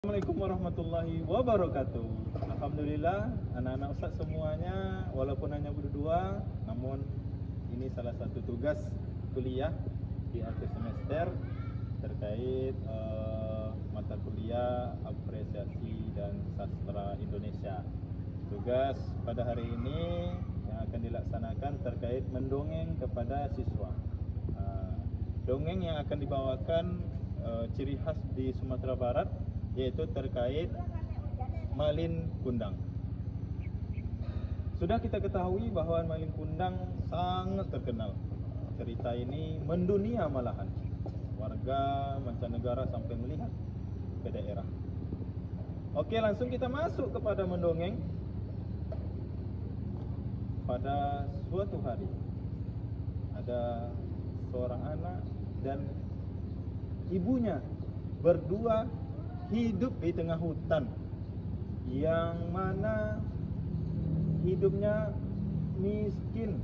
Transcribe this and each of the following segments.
Assalamualaikum warahmatullahi wabarakatuh. Alhamdulillah anak-anak Ustaz semuanya walaupun hanya berdua, namun ini salah satu tugas kuliah di akhir semester terkait mata kuliah apresiasi dan sastra Indonesia. Tugas pada hari ini yang akan dilaksanakan terkait mendongeng kepada siswa. Dongeng yang akan dibawakan ciri khas di Sumatera Barat yaitu terkait Malin Kundang. Sudah kita ketahui bahwa Malin Kundang sangat terkenal. Cerita ini mendunia malahan. Warga mancanegara sampai melihat ke daerah. Oke, langsung kita masuk kepada mendongeng. Pada suatu hari ada seorang anak dan ibunya berdua hidup di tengah hutan yang mana hidupnya miskin,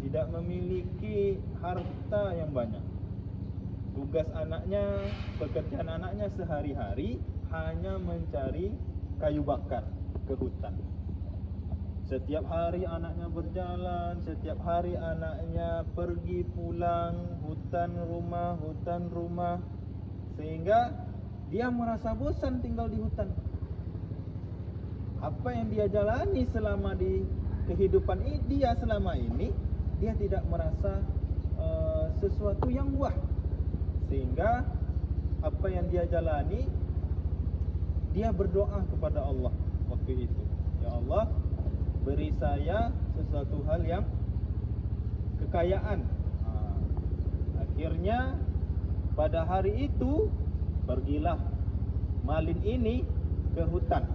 tidak memiliki harta yang banyak. Tugas anaknya, pekerjaan anaknya sehari-hari hanya mencari kayu bakar ke hutan. Setiap hari anaknya berjalan, setiap hari anaknya pergi pulang, hutan rumah, sehingga dia merasa bosan tinggal di hutan. Apa yang dia jalani selama di kehidupan dia selama ini, dia tidak merasa sesuatu yang wah. Sehingga apa yang dia jalani, dia berdoa kepada Allah waktu itu. Ya Allah, beri saya sesuatu hal yang kekayaan. Akhirnya pada hari itu pergilah Malin ini ke hutan,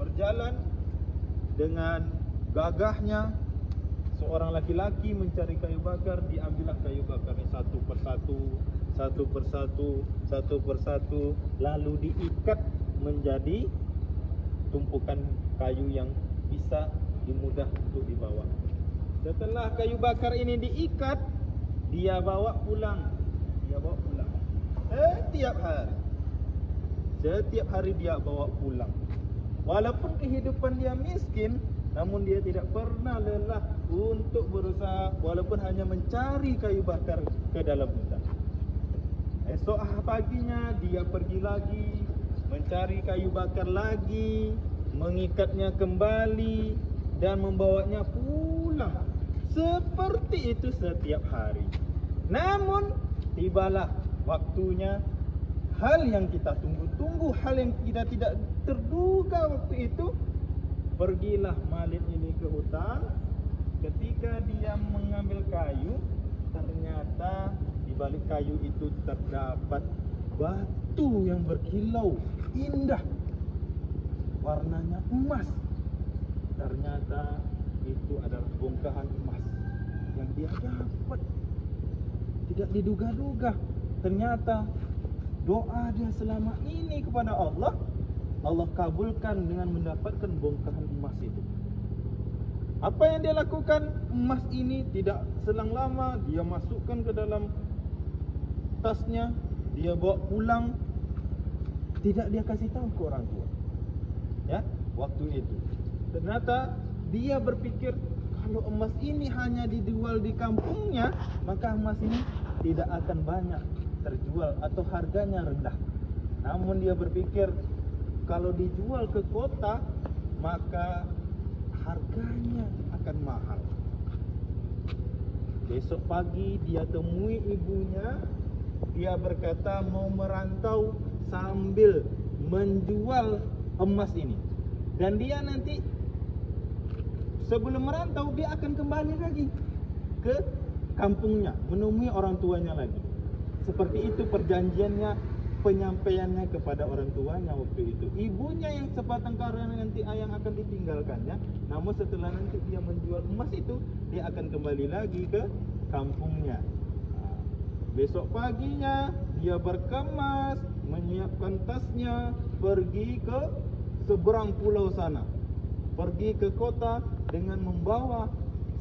berjalan dengan gagahnya. Seorang laki-laki mencari kayu bakar, diambillah kayu bakarnya satu persatu, lalu diikat menjadi tumpukan kayu yang bisa mudah untuk dibawa. Setelah kayu bakar ini diikat, dia bawa pulang. Setiap hari dia bawa pulang. Walaupun kehidupan dia miskin, namun dia tidak pernah lelah untuk berusaha walaupun hanya mencari kayu bakar ke dalam hutan. Esok paginya dia pergi lagi, mencari kayu bakar lagi, mengikatnya kembali dan membawanya pulang. Seperti itu setiap hari. Namun tibalah waktunya, hal yang kita tunggu-tunggu, hal yang kita tidak terduga waktu itu. Pergilah Malin ini ke hutan. Ketika dia mengambil kayu, ternyata di balik kayu itu terdapat batu yang berkilau indah, warnanya emas. Ternyata itu adalah bongkahan emas yang dia dapat. Tidak diduga-duga, ternyata doa dia selama ini kepada Allah, Allah kabulkan dengan mendapatkan bongkahan emas itu. Apa yang dia lakukan? Emas ini tidak selang lama dia masukkan ke dalam tasnya, dia bawa pulang. Tidak dia kasih tahu ke orang tua. Ya, waktu itu. Ternyata dia berpikir kalau emas ini hanya dijual di kampungnya, maka emas ini tidak akan banyak terjual atau harganya rendah. Namun dia berpikir kalau dijual ke kota, maka harganya akan mahal. Besok pagi dia temui ibunya. Dia berkata mau merantau sambil menjual emas ini. Dan dia nanti sebelum merantau dia akan kembali lagi ke kampungnya, menemui orang tuanya lagi. Seperti itu perjanjiannya, penyampaiannya kepada orang tuanya waktu itu. Ibunya yang sebatang kara nanti yang akan ditinggalkannya. Namun setelah nanti dia menjual emas itu, dia akan kembali lagi ke kampungnya. Besok paginya dia berkemas, menyiapkan tasnya, pergi ke seberang pulau sana, pergi ke kota dengan membawa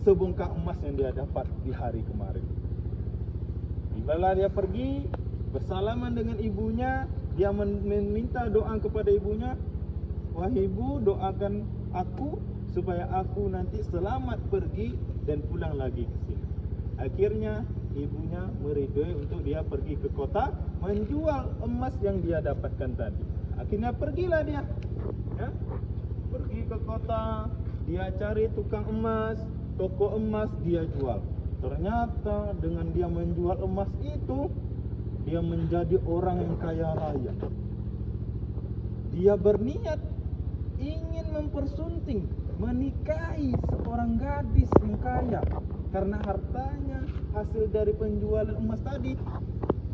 sebongkah emas yang dia dapat di hari kemarin. Tibalah dia pergi bersalaman dengan ibunya, dia meminta doa kepada ibunya, wahai ibu, doakan aku supaya aku nanti selamat pergi dan pulang lagi ke sini. Akhirnya ibunya meridoi untuk dia pergi ke kota menjual emas yang dia dapatkan tadi. Akhirnya pergilah dia, ya, pergi ke kota, dia cari tukang emas, toko emas, dia jual. Ternyata dengan dia menjual emas itu, dia menjadi orang yang kaya raya. Dia berniat ingin mempersunting, menikahi seorang gadis yang kaya. Karena hartanya hasil dari penjualan emas tadi,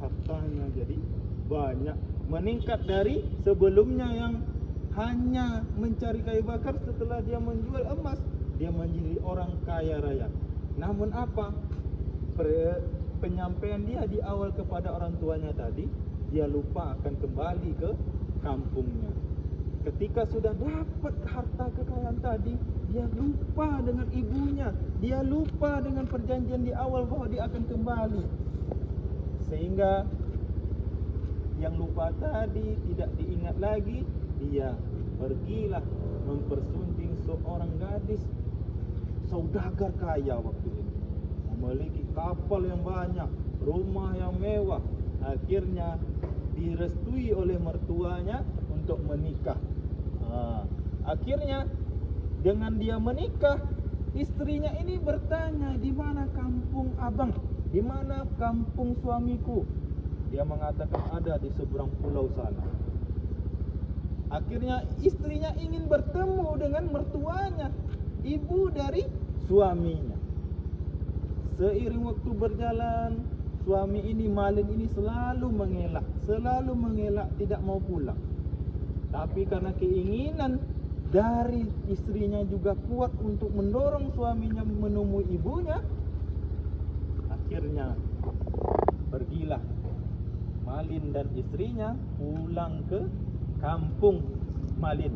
hartanya jadi banyak, meningkat dari sebelumnya yang hanya mencari kayu bakar. Setelah dia menjual emas, dia menjadi orang kaya raya. Namun apa? Penyampaian dia di awal kepada orang tuanya tadi, dia lupa akan kembali ke kampungnya. Ketika sudah dapat harta kekayaan tadi, dia lupa dengan ibunya, dia lupa dengan perjanjian di awal bahwa dia akan kembali. Sehingga yang lupa tadi tidak diingat lagi, dia pergilah mempersunting seorang gadis saudagar kaya waktu itu, memiliki kapal yang banyak, rumah yang mewah. Akhirnya direstui oleh mertuanya untuk menikah. Akhirnya dengan dia menikah, istrinya ini bertanya, di mana kampung abang? Di mana kampung suamiku? Dia mengatakan ada di seberang pulau sana. Akhirnya istrinya ingin bertemu dengan mertuanya, ibu dari suaminya. Seiring waktu berjalan, suami ini, Malin ini selalu mengelak, tidak mau pulang. Tapi karena keinginan dari istrinya juga kuat untuk mendorong suaminya menemui ibunya, akhirnya pergilah Malin dan istrinya pulang ke kampung Malin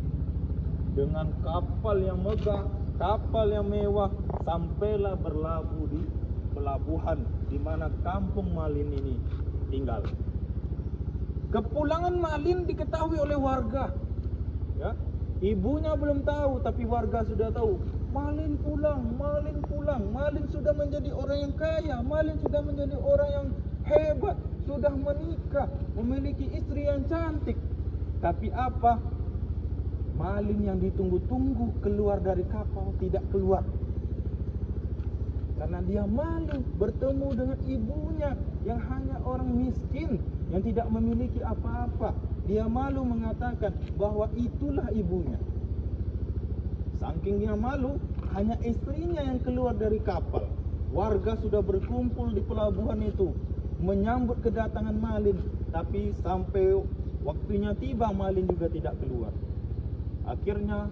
dengan kapal yang megah, kapal yang mewah, sampailah berlabuh di pelabuhan di mana kampung Malin ini tinggal. Kepulangan Malin diketahui oleh warga, ya. Ibunya belum tahu, tapi warga sudah tahu. Malin pulang, Malin pulang. Malin sudah menjadi orang yang kaya, Malin sudah menjadi orang yang hebat, sudah menikah, memiliki istri yang cantik. Tapi apa? Malin yang ditunggu-tunggu keluar dari kapal tidak keluar. Karena dia malu bertemu dengan ibunya yang hanya orang miskin, yang tidak memiliki apa-apa. Dia malu mengatakan bahwa itulah ibunya. Saking dia malu, hanya istrinya yang keluar dari kapal. Warga sudah berkumpul di pelabuhan itu menyambut kedatangan Malin, tapi sampai waktunya tiba Malin juga tidak keluar. Akhirnya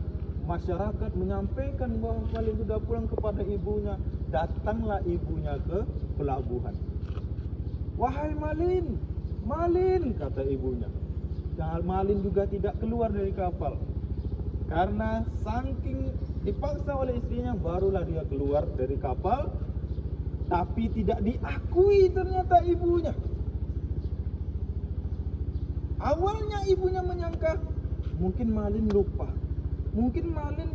masyarakat menyampaikan bahwa Malin sudah pulang kepada ibunya. Datanglah ibunya ke pelabuhan. Wahai Malin, Malin, kata ibunya. Dan Malin juga tidak keluar dari kapal. Karena saking dipaksa oleh istrinya, barulah dia keluar dari kapal. Tapi tidak diakui ternyata ibunya. Awalnya ibunya menyangka mungkin Malin lupa, mungkin Malin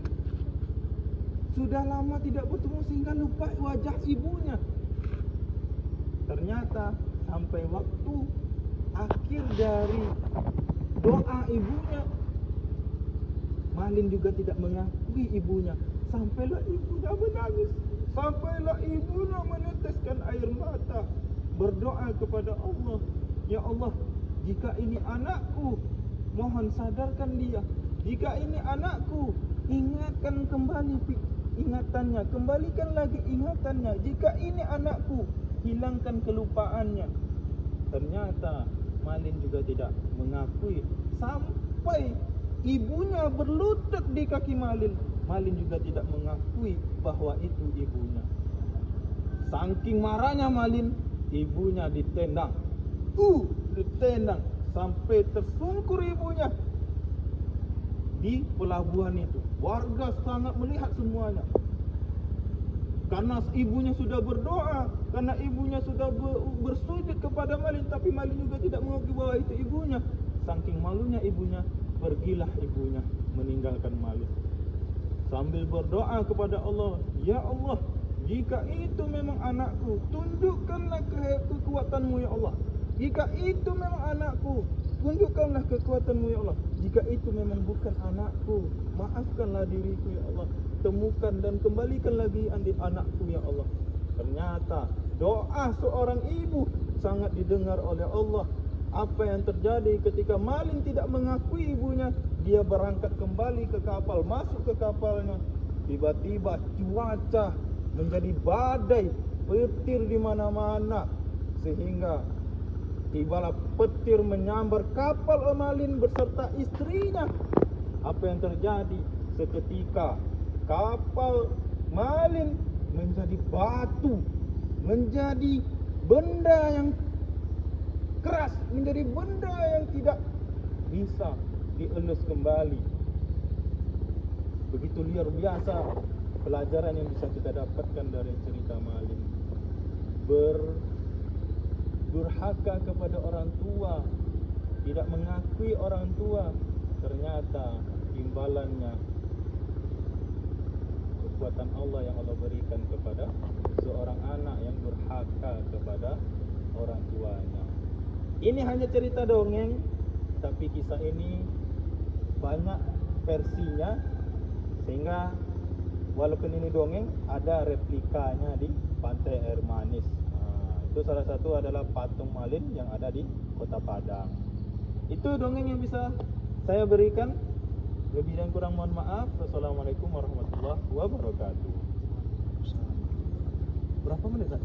sudah lama tidak bertemu sehingga lupa wajah ibunya. Ternyata sampai waktu akhir dari doa ibunya, Malin juga tidak mengakui ibunya. Sampailah ibunya menangis, sampailah ibunya meneteskan air mata, berdoa kepada Allah, ya Allah, jika ini anakku, mohon sadarkan dia. Jika ini anakku, ingatkan kembali ingatannya, kembalikan lagi ingatannya. Jika ini anakku, hilangkan kelupaannya. Ternyata Malin juga tidak mengakui. Sampai ibunya berlutut di kaki Malin, Malin juga tidak mengakui bahwa itu ibunya. Saking marahnya Malin, ibunya ditendang. Ditendang sampai tersungkur ibunya di pelabuhan itu. Warga sangat melihat semuanya. Karena ibunya sudah berdoa, karena ibunya sudah bersujud kepada Malin, tapi Malin juga tidak mengakui bahwa itu ibunya. Saking malunya ibunya, pergilah ibunya meninggalkan Malin. Sambil berdoa kepada Allah, ya Allah, jika itu memang anakku, tunjukkanlah kekuatanmu ya Allah. Jika itu memang anakku, tunjukkanlah kekuatanmu ya Allah. Jika itu memang bukan anakku, maafkanlah diriku ya Allah. Temukan dan kembalikan lagi anakku ya Allah. Ternyata doa seorang ibu sangat didengar oleh Allah. Apa yang terjadi ketika Malin tidak mengakui ibunya? Dia berangkat kembali ke kapal, masuk ke kapalnya. Tiba-tiba cuaca menjadi badai, petir di mana-mana, sehingga tibalah petir menyambar kapal Malin beserta istrinya. Apa yang terjadi? Seketika kapal Malin menjadi batu, menjadi benda yang keras, menjadi benda yang tidak bisa dielus kembali. Begitu luar biasa pelajaran yang bisa kita dapatkan dari cerita Malin. Durhaka kepada orang tua, tidak mengakui orang tua, ternyata imbalannya kekuatan Allah yang Allah berikan kepada seorang anak yang durhaka kepada orang tuanya. Ini hanya cerita dongeng, tapi kisah ini banyak versinya, sehingga walaupun ini dongeng, ada replikanya di Pantai Air Manis. Itu salah satu adalah patung Malin yang ada di Kota Padang. Itu dongeng yang bisa saya berikan. Lebih dan kurang mohon maaf. Wassalamualaikum warahmatullahi wabarakatuh. Berapa menit, Pak?